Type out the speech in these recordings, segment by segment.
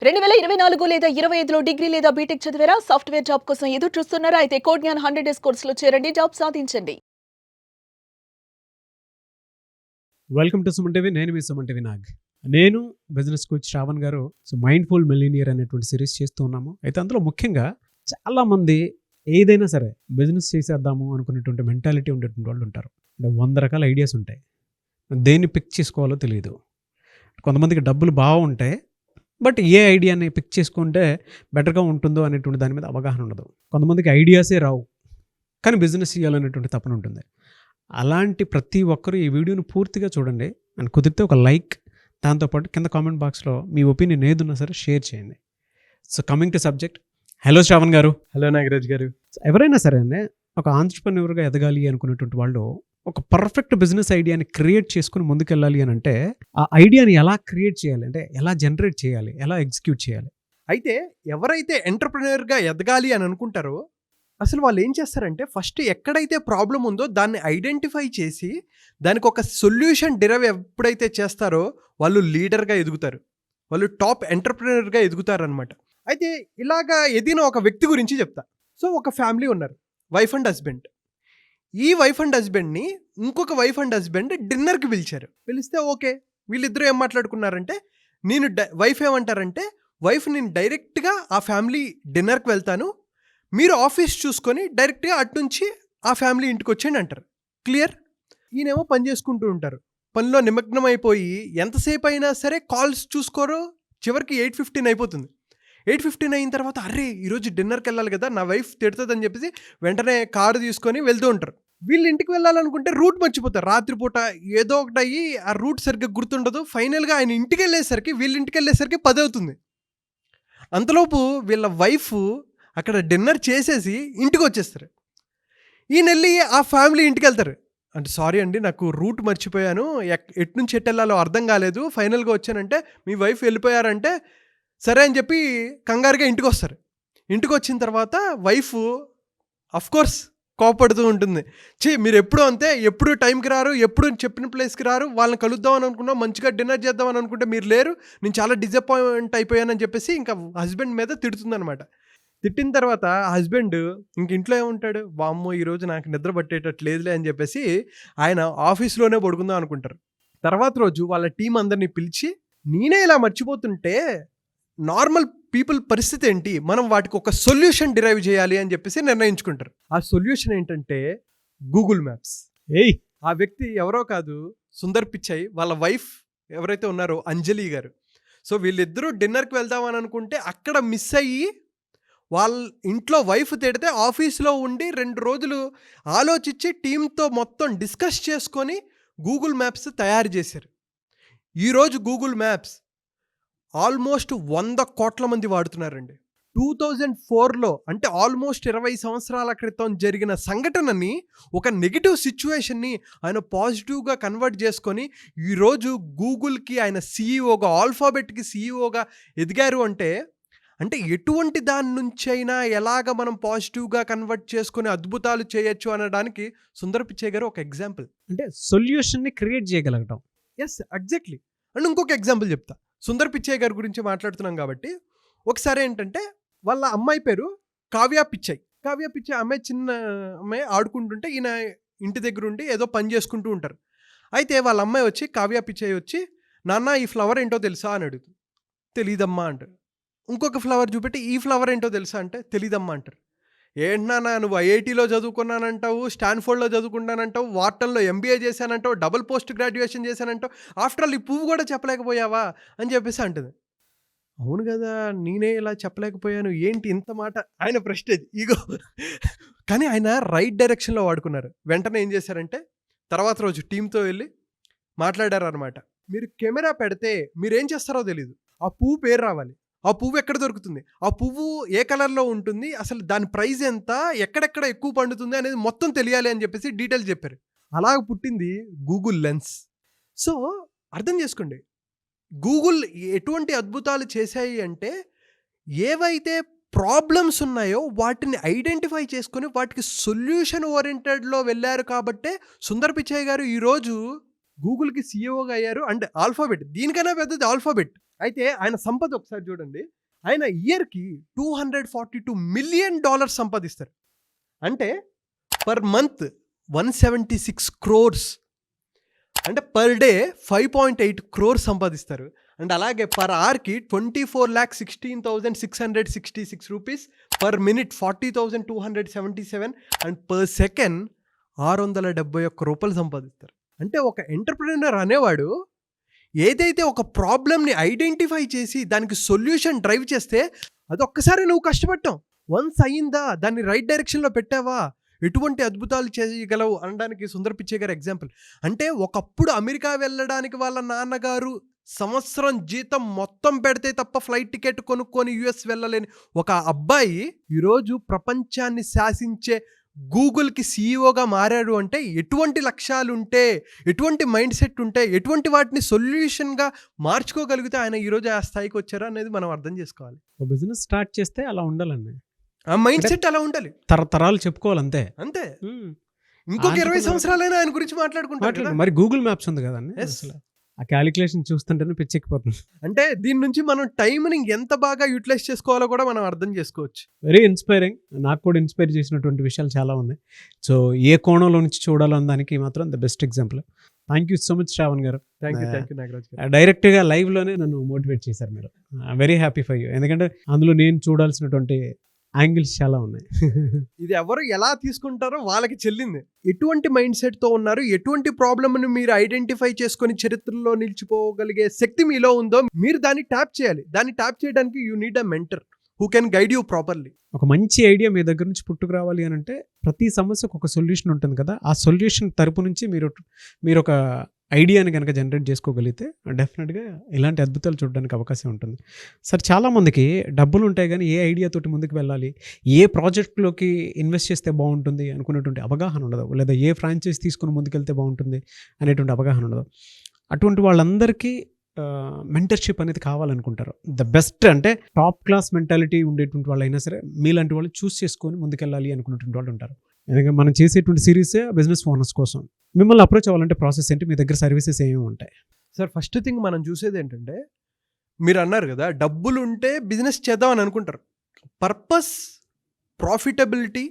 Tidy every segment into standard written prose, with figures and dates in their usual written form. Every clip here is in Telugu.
2024 లేదా 25లో డిగ్రీ లేదా బీటెక్ చదివారా? సాఫ్ట్‌వేర్ జాబ్ కోసం ఎదురు చూస్తున్నారా? అయితే కోడ్ జ్ఞాన్ 100 డేస్ కోర్సులో చేరండి. జాబ్ సాధించండి. Welcome to Suman TV. నేను మీ సుమన్ టీవీ నాగ్. నేను బిజినెస్ కోచ్ శ్రావణ్ గారు మైండ్ఫుల్ మిలినియర్ అనేటువంటి సిరీస్ చేస్తూ ఉన్నాము. అయితే అందులో ముఖ్యంగా చాలామంది ఏదైనా సరే బిజినెస్ చేసేద్దాము అనుకునేటువంటి మెంటాలిటీ ఉండేటువంటి వాళ్ళు ఉంటారు. అంటే 100 రకాల ఐడియాస్ ఉంటాయి. దేన్ని పిక్ చేసుకోవాలో తెలియదు. కొంతమందికి డబ్బులు బాగుంటాయి, బట్ ఏ ఐడియాని పిక్ చేసుకుంటే బెటర్గా ఉంటుందో అనేటువంటి దాని మీద అవగాహన ఉండదు. కొంతమందికి ఐడియాసే రావు, కానీ బిజినెస్ చేయాలనేటువంటి తపన ఉంటుంది. అలాంటి ప్రతి ఒక్కరూ ఈ వీడియోని పూర్తిగా చూడండి. అండ్ కుదిరితే ఒక లైక్, దాంతోపాటు కింద కామెంట్ బాక్స్లో మీ ఒపీనియన్ ఏదున్నా సరే షేర్ చేయండి. So coming to subject. Hello Shravan గారు. హలో నాగరాజ్ గారు. ఎవరైనా సరే అండి, ఒక ఆంట్రప్రెన్యూర్గా ఎదగాలి అనుకునేటువంటి వాళ్ళు ఒక పర్ఫెక్ట్ బిజినెస్ ఐడియాని క్రియేట్ చేసుకుని ముందుకెళ్ళాలి అని అంటే ఆ ఐడియాని ఎలా క్రియేట్ చేయాలి, అంటే ఎలా జనరేట్ చేయాలి, ఎలా ఎగ్జిక్యూట్ చేయాలి? అయితే ఎవరైతే ఎంటర్ప్రెన్యూర్గా ఎదగాలి అని అనుకుంటారో అసలు వాళ్ళు ఏం చేస్తారంటే ఫస్ట్ ఎక్కడైతే ప్రాబ్లం ఉందో దాన్ని ఐడెంటిఫై చేసి దానికి ఒక సొల్యూషన్ డిరైవ్ ఎప్పుడైతే చేస్తారో వాళ్ళు లీడర్గా ఎదుగుతారు, వాళ్ళు టాప్ ఎంటర్ప్రెన్యూర్గా ఎదుగుతారు అనమాట. అయితే ఇలాగా ఎదిగిన ఒక వ్యక్తి గురించి చెప్తా. సో ఒక ఫ్యామిలీ ఉన్నారు, వైఫ్ అండ్ హస్బెండ్. ఈ వైఫ్ అండ్ హస్బెండ్ని ఇంకొక వైఫ్ అండ్ హస్బెండ్ డిన్నర్కి పిలిచారు. పిలిస్తే ఓకే, వీళ్ళిద్దరూ ఏం మాట్లాడుకున్నారంటే వైఫ్ ఏమంటారంటే, వైఫ్ నేను డైరెక్ట్గా ఆ ఫ్యామిలీ డిన్నర్కి వెళ్తాను, మీరు ఆఫీస్ చూసుకొని డైరెక్ట్గా అటు నుంచి ఆ ఫ్యామిలీ ఇంటికి వచ్చేయండి అంటారు. క్లియర్. ఈయనేమో పని చేసుకుంటూ ఉంటారు, పనిలో నిమగ్నం అయిపోయి ఎంతసేపు అయినా సరే కాల్స్ చూసుకోరు. చివరికి 8:15 అయిపోతుంది. 8:15 అయిన తర్వాత అరే ఈరోజు డిన్నర్కి వెళ్ళాలి కదా, నా వైఫ్ తిడుతుందని చెప్పేసి వెంటనే కారు తీసుకొని వెళ్తూ ఉంటారు. వీళ్ళు ఇంటికి వెళ్ళాలనుకుంటే రూట్ మర్చిపోతారు. రాత్రిపూట ఏదో ఒకటి అయ్యి ఆ రూట్ సరిగ్గా గుర్తుండదు. ఫైనల్గా ఆయన ఇంటికి వెళ్ళేసరికి వీళ్ళ ఇంటికి వెళ్ళేసరికి 10 అవుతుంది. అంతలోపు వీళ్ళ వైఫ్ అక్కడ డిన్నర్ చేసేసి ఇంటికి వచ్చేస్తారు. ఈయన వెళ్ళి ఆ ఫ్యామిలీ ఇంటికి వెళ్తారు. అంటే సారీ అండి, నాకు రూట్ మర్చిపోయాను, ఎటు నుంచి ఎటు వెళ్ళాలో అర్థం కాలేదు, ఫైనల్గా వచ్చానంటే మీ వైఫ్ వెళ్ళిపోయారంటే సరే అని చెప్పి కంగారుగా ఇంటికి వస్తారు. ఇంటికి వచ్చిన తర్వాత వైఫ్ అఫ్కోర్స్ కోపడుతూ ఉంటుంది. మీరు ఎప్పుడు అంతే, ఎప్పుడు టైంకి రారు, ఎప్పుడు చెప్పిన ప్లేస్కి రారు, వాళ్ళని కలుద్దామని అనుకున్నాం, మంచిగా డిన్నర్ చేద్దామని అనుకుంటే మీరు లేరు, నేను చాలా డిసప్పాయింట్ అయిపోయానని చెప్పేసి ఇంకా హస్బెండ్ మీద తిడుతుందనమాట. తిట్టిన తర్వాత హస్బెండ్ ఇంక ఇంట్లో ఏముంటాడు, వామ్మో ఈరోజు నాకు నిద్ర పట్టేటట్లేదులే అని చెప్పేసి ఆయన ఆఫీస్లోనే పడుకుందాం అనుకుంటారు. తర్వాత రోజు వాళ్ళ టీం అందరినీ పిలిచి నేనే ఇలా మర్చిపోతుంటే నార్మల్ పీపుల్ పరిస్థితి ఏంటి, మనం వాటికి ఒక సొల్యూషన్ డిరైవ్ చేయాలి అని చెప్పేసి నిర్ణయించుకుంటారు. ఆ సొల్యూషన్ ఏంటంటే గూగుల్ మ్యాప్స్. ఆ వ్యక్తి ఎవరో కాదు, సుందర్ పిచ్చై వాళ్ళ వైఫ్ ఎవరైతే ఉన్నారో అంజలి గారు. సో వీళ్ళిద్దరూ డిన్నర్కి వెళ్దామని అనుకుంటే అక్కడ మిస్ అయ్యి వాళ్ళ ఇంట్లో వైఫ్ తిడితే ఆఫీస్లో ఉండి 2 రోజులు ఆలోచించి టీంతో మొత్తం డిస్కస్ చేసుకొని గూగుల్ మ్యాప్స్ తయారు చేశారు. ఈరోజు గూగుల్ మ్యాప్స్ ఆల్మోస్ట్ 100 కోట్ల మంది వాడుతున్నారండి. 2004లో అంటే ఆల్మోస్ట్ 20 సంవత్సరాల క్రితం జరిగిన సంఘటనని, ఒక నెగిటివ్ సిచ్యువేషన్ని ఆయన పాజిటివ్గా కన్వర్ట్ చేసుకొని ఈరోజు గూగుల్కి ఆయన సీఈఓగా, ఆల్ఫాబెట్కి సీఈఓగా ఎదిగారు. అంటే ఎటువంటి దాని నుంచైనా ఎలాగ మనం పాజిటివ్గా కన్వర్ట్ చేసుకొని అద్భుతాలు చేయొచ్చు అనడానికి సుందర్ పిచ్చై గారు ఒక ఎగ్జాంపుల్. అంటే సొల్యూషన్ని క్రియేట్ చేయగలగటం. Yes, exactly. అండ్ ఇంకొక ఎగ్జాంపుల్ చెప్తా. సుందర్ పిచ్చై గారి గురించి మాట్లాడుతున్నాం కాబట్టి ఒకసారి ఏంటంటే వాళ్ళ అమ్మాయి పేరు కావ్య పిచ్చై. కావ్య పిచ్చై అమ్మాయి చిన్న అమ్మాయి ఆడుకుంటుంటే ఈయన ఇంటి దగ్గర ఉండి ఏదో పని చేసుకుంటూ ఉంటారు. అయితే వాళ్ళ అమ్మాయి వచ్చి, కావ్య పిచ్చై వచ్చి, నాన్న ఈ ఫ్లవర్ ఏంటో తెలుసా అని అడుగుతుంది. తెలీదమ్మా అంటారు. ఇంకొక ఫ్లవర్ చూపెట్టి ఈ ఫ్లవర్ ఏంటో తెలుసా అంటే తెలీదమ్మా అంటారు. ఏంటన్నా నువ్వు ఐఐటీలో చదువుకున్నానంటావు, స్టాన్ఫోర్డ్లో చదువుకున్నానంటావు, వార్టన్లో ఎంబీఏ చేశానంటావు, డబుల్ పోస్ట్ గ్రాడ్యుయేషన్ చేశానంటావు, ఆఫ్టర్ ఆల్ ఈ పువ్వు కూడా చెప్పలేకపోయావా అని చెప్పేసి అంటుంది. అవును కదా, నేనే ఇలా చెప్పలేకపోయాను ఏంటి ఇంత మాట, ఆయన ప్రెస్టేజ్, ఈగో. కానీ ఆయన రైట్ డైరెక్షన్లో వాడుకున్నారు. వెంటనే ఏం చేశారంటే తర్వాత రోజు టీంతో వెళ్ళి మాట్లాడారు అనమాట. మీరు కెమెరా పెడితే మీరేం చేస్తారో తెలీదు, ఆ పువ్వు పేరు రావాలి, ఆ పువ్వు ఎక్కడ దొరుకుతుంది, ఆ పువ్వు ఏ కలర్లో ఉంటుంది, అసలు దాని ప్రైస్ ఎంత, ఎక్కడెక్కడ ఎక్కువ పండుతుంది అనేది మొత్తం తెలియాలి అని చెప్పేసి డీటెయిల్స్ చెప్పారు. అలాగ పుట్టింది గూగుల్ లెన్స్. సో అర్థం చేసుకోండి, గూగుల్ ఎటువంటి అద్భుతాలు చేశాయి అంటే ఏవైతే ప్రాబ్లమ్స్ ఉన్నాయో వాటిని ఐడెంటిఫై చేసుకొని వాటికి సొల్యూషన్ ఓరియంటెడ్లో వెళ్ళారు. కాబట్టే సుందర్ పిచ్చై గారు ఈరోజు గూగుల్కి సీఈఓగా అయ్యారు. అండ్ ఆల్ఫాబెట్ దీనికన్నా పెద్దది ఆల్ఫాబెట్. అయితే ఆయన సంపద ఒకసారి చూడండి. ఆయన ఇయర్కి $242 మిలియన్ సంపాదిస్తారు. అంటే పర్ మంత్ 176 crores, అంటే పర్ డే 5.8 crores సంపాదిస్తారు. అండ్ అలాగే పర్ అవర్కి 24,16,666 rupees, per minute 40,277, and per second 671 రూపాయలు సంపాదిస్తారు. అంటే ఒక ఎంటర్‌ప్రెన్యూర్ అనేవాడు ఏదైతే ఒక ప్రాబ్లమ్‌ని ఐడెంటిఫై చేసి దానికి సొల్యూషన్ డ్రైవ్ చేస్తే అది ఒక్కసారి నువ్వు కష్టపడటం. వన్స్ అయిందా, దాన్ని రైట్ డైరెక్షన్‌లో పెట్టావా, ఎటువంటి అద్భుతాలు చేయగలవు అనడానికి సుందర్ పిచ్చై గారు ఎగ్జాంపుల్. అంటే ఒకప్పుడు అమెరికా వెళ్ళడానికి వాళ్ళ నాన్నగారు సంవత్సరం జీతం మొత్తం పెడితే తప్ప ఫ్లైట్ టికెట్ కొనుక్కొని యుఎస్ వెళ్ళలేని ఒక అబ్బాయి ఈరోజు ప్రపంచాన్ని శాసించే గూగుల్కి సీఈఓగా మారాడు. అంటే ఎటువంటి లక్ష్యాలు ఉంటే, ఎటువంటి మైండ్ సెట్ ఉంటే, ఎటువంటి వాటిని సొల్యూషన్గా మార్చుకోగలిగితే ఆయన ఈరోజు ఆ స్థాయికి వచ్చారా అనేది మనం అర్థం చేసుకోవాలి. బిజినెస్ స్టార్ట్ చేస్తే అలా ఉండాలండి. ఆ మైండ్ సెట్ అలా ఉండాలి. తరతరాలు చెప్పుకోవాలి అంతే. అంతే. ఇంకొక 20 సంవత్సరాలైనా ఆయన గురించి మాట్లాడుకుంటారు కదా. మరి గూగుల్ మ్యాప్స్ ఉంది కదండి, Yes. అసలు ఆ క్యాలిక్యులేషన్ చూస్తుంటేనే పిచ్చెక్కిపోతుంది. అంటే దీని నుంచి మనం టైంని ఎంత బాగా యూటిలైజ్ చేసుకోవాలో కూడా మనం అర్థం చేసుకోవచ్చు. Very inspiring. నాకు కూడా ఇన్స్పైర్ చేసినటువంటి విషయాలు చాలా ఉన్నాయి. సో ఏ కోణంలో నుంచి చూడాలన్న దానికి మాత్రం the best example. Thank you so much Shravan గారు. థ్యాంక్ యూ నాగరాజ్ గారు. డైరెక్ట్గా లైవ్లోనే నన్ను మోటివేట్ చేశారు మీరు. Very happy for you. ఎందుకంటే అందులో నేను చూడాల్సినటువంటి యాంగిల్స్ చాలా ఉన్నాయి. ఇది ఎవరు ఎలా తీసుకుంటారో వాళ్ళకి చెల్లింది. ఎటువంటి మైండ్ సెట్తో ఉన్నారు, ఎటువంటి ప్రాబ్లమ్ని మీరు ఐడెంటిఫై చేసుకొని చరిత్రలో నిలిచిపోగలిగే శక్తి మీలో ఉందో మీరు దాన్ని ట్యాప్ చేయాలి. దాన్ని ట్యాప్ చేయడానికి you need a mentor who can guide you properly. ఒక మంచి ఐడియా మీ దగ్గర నుంచి పుట్టుకు రావాలి అని అంటే ప్రతి సమస్యకు ఒక సొల్యూషన్ ఉంటుంది కదా. ఆ సొల్యూషన్ తరపు నుంచి మీరు ఒక ఐడియాని కనుక జనరేట్ చేసుకోగలిగితే డెఫినెట్గా ఇలాంటి అద్భుతాలు చూడడానికి అవకాశం ఉంటుంది. సార్ చాలామందికి డబ్బులు ఉంటాయి కానీ ఏ ఐడియాతోటి ముందుకు వెళ్ళాలి, ఏ ప్రాజెక్ట్లోకి ఇన్వెస్ట్ చేస్తే బాగుంటుంది అనుకునేటువంటి అవగాహన ఉండదు, లేదా ఏ ఫ్రాంచైజ్ తీసుకుని ముందుకెళ్తే బాగుంటుంది అనేటువంటి అవగాహన ఉండదు. అటువంటి వాళ్ళందరికీ మెంటర్షిప్ అనేది కావాలనుకుంటారు. ద బెస్ట్ అంటే టాప్ క్లాస్ మెంటాలిటీ ఉండేటువంటి వాళ్ళు అయినా సరే మీలాంటి వాళ్ళు చూస్ చేసుకొని ముందుకెళ్ళాలి అనుకునేటువంటి వాళ్ళు ఉంటారు. ఎందుకంటే మనం చేసేటువంటి సిరీసే బిజినెస్ ఓనర్స్ కోసం. మిమ్మల్ని అప్రోచ్ అవ్వాలంటే ప్రాసెస్ ఏంటి, మీ దగ్గర సర్వీసెస్ ఏమేమి ఉంటాయి? సార్ ఫస్ట్ థింగ్ మనం చూసేది ఏంటంటే, మీరు అన్నారు కదా డబ్బులు ఉంటే బిజినెస్ చేద్దాం అని అనుకుంటారు. పర్పస్, ప్రాఫిటబిలిటీ,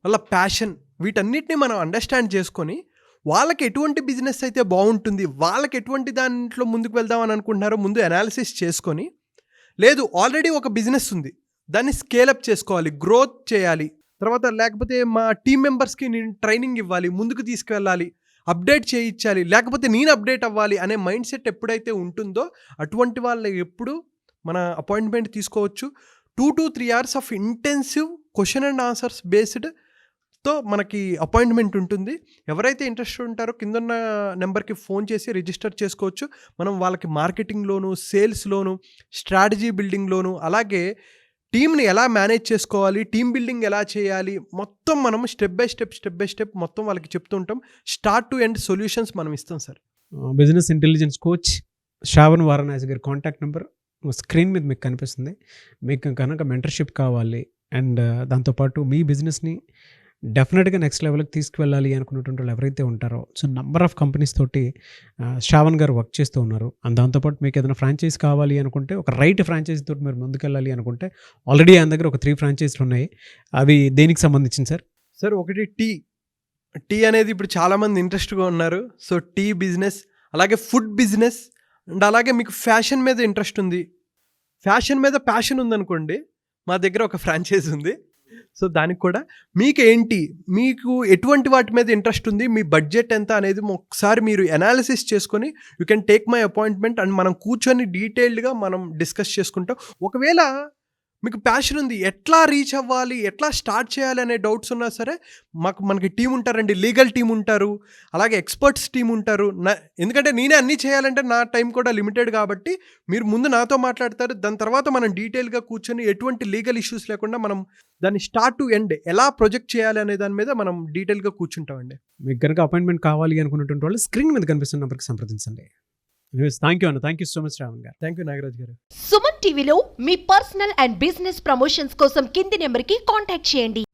వాళ్ళ ప్యాషన్, వీటన్నిటిని మనం అండర్స్టాండ్ చేసుకొని వాళ్ళకి ఎటువంటి బిజినెస్ అయితే బాగుంటుంది, వాళ్ళకి ఎటువంటి దాంట్లో ముందుకు వెళ్దాం అని అనుకుంటున్నారో ముందు అనాలిసిస్ చేసుకొని, లేదు ఆల్రెడీ ఒక బిజినెస్ ఉంది దాన్ని స్కేలప్ చేసుకోవాలి, గ్రోత్ చేయాలి, తర్వాత లేకపోతే మా టీం మెంబర్స్కి నేను ట్రైనింగ్ ఇవ్వాలి, ముందుకు తీసుకువెళ్ళాలి, అప్డేట్ చేయించాలి, లేకపోతే నేను అప్డేట్ అవ్వాలి అనే మైండ్ సెట్ ఎప్పుడైతే ఉంటుందో అటువంటి వాళ్ళు ఎప్పుడు మన అపాయింట్మెంట్ తీసుకోవచ్చు. 2 to 3 hours of intensive question and answers బేస్డ్తో మనకి అపాయింట్మెంట్ ఉంటుంది. ఎవరైతే ఇంట్రెస్ట్ ఉంటారో కిందన్న నెంబర్కి ఫోన్ చేసి రిజిస్టర్ చేసుకోవచ్చు. మనం వాళ్ళకి మార్కెటింగ్లోను, సేల్స్లోను, స్ట్రాటజీ బిల్డింగ్లోను, అలాగే టీమ్ని ఎలా మేనేజ్ చేసుకోవాలి, టీమ్ బిల్డింగ్ ఎలా చేయాలి, మొత్తం మనం స్టెప్ బై స్టెప్ మొత్తం వాళ్ళకి చెప్తూ ఉంటాం. స్టార్ట్ టు ఎండ్ సొల్యూషన్స్ మనం ఇస్తాం sir. Business intelligence coach Shravan Varanasi గారి కాంటాక్ట్ నెంబర్ స్క్రీన్ మీద మీకు కనిపిస్తుంది. మీకు కనుక మెంటర్షిప్ కావాలి అండ్ దాంతోపాటు మీ బిజినెస్ని డెఫినెట్గా నెక్స్ట్ లెవెల్కి తీసుకువెళ్ళాలి అనుకున్నటువంటి వాళ్ళు ఎవరైతే ఉంటారో, సో నంబర్ ఆఫ్ కంపెనీస్ తోటి శ్రావణ్ గారు వర్క్ చేస్తూ ఉన్నారు. అండ్ దాంతోపాటు మీకు ఏదైనా ఫ్రాంచైజ్ కావాలి అనుకుంటే, ఒక రైట్ ఫ్రాంచైజ్ తోటి మీరు ముందుకెళ్ళాలి అనుకుంటే ఆల్రెడీ ఆయన దగ్గర ఒక 3 ఫ్రాంచైజీలు ఉన్నాయి. అవి దేనికి సంబంధించింది సార్? సార్ ఒకటి టీ అనేది ఇప్పుడు చాలామంది ఇంట్రెస్ట్గా ఉన్నారు. సో టీ బిజినెస్, అలాగే ఫుడ్ బిజినెస్, అండ్ అలాగే మీకు ఫ్యాషన్ మీద ఇంట్రెస్ట్ ఉంది, ఫ్యాషన్ మీద ప్యాషన్ ఉందనుకోండి, మా దగ్గర ఒక ఫ్రాంచైజ్ ఉంది. సో దానికి కూడా మీకు ఎటువంటి వాటి మీద ఇంట్రెస్ట్ ఉంది, మీ బడ్జెట్ ఎంత అనేది ఒకసారి మీరు అనాలిసిస్ చేసుకొని you can take my appointment and మనం కూర్చొని డీటెయిల్డ్గా మనం డిస్కస్ చేసుకుంటాం. ఒకవేళ మీకు ప్యాషన్ ఉంది, ఎట్లా రీచ్ అవ్వాలి, ఎట్లా స్టార్ట్ చేయాలి అనే డౌట్స్ ఉన్నా సరే మనకి టీం ఉంటారండి, లీగల్ టీం ఉంటారు, అలాగే ఎక్స్పర్ట్స్ టీం ఉంటారు. ఎందుకంటే నేనే అన్నీ చేయాలంటే నా టైం కూడా లిమిటెడ్ కాబట్టి మీరు ముందు నాతో మాట్లాడతారు. దాని తర్వాత మనం డీటెయిల్గా కూర్చొని ఎటువంటి లీగల్ ఇష్యూస్ లేకుండా మనం దాన్ని స్టార్ట్ టు ఎండ్ ఎలా ప్రొజెక్ట్ చేయాలి అనే దాని మీద మనం డీటెయిల్గా కూర్చుంటామండి. మీకు కనుక అపాయింట్మెంట్ కావాలి అనుకున్నటువంటి వాళ్ళు స్క్రీన్ మీద కనిపిస్తున్న నెంబర్కి సంప్రదించండి. థ్యాంక్ యూ అన్న, thank you so much Shravan గారు. థ్యాంక్ యూ నాగరాజ్ గారు. సుమన్ టీవీలో మీ పర్సనల్ అండ్ బిజినెస్ ప్రమోషన్స్ కోసం కింది నెంబర్కి కాంటాక్ట్ చేయండి.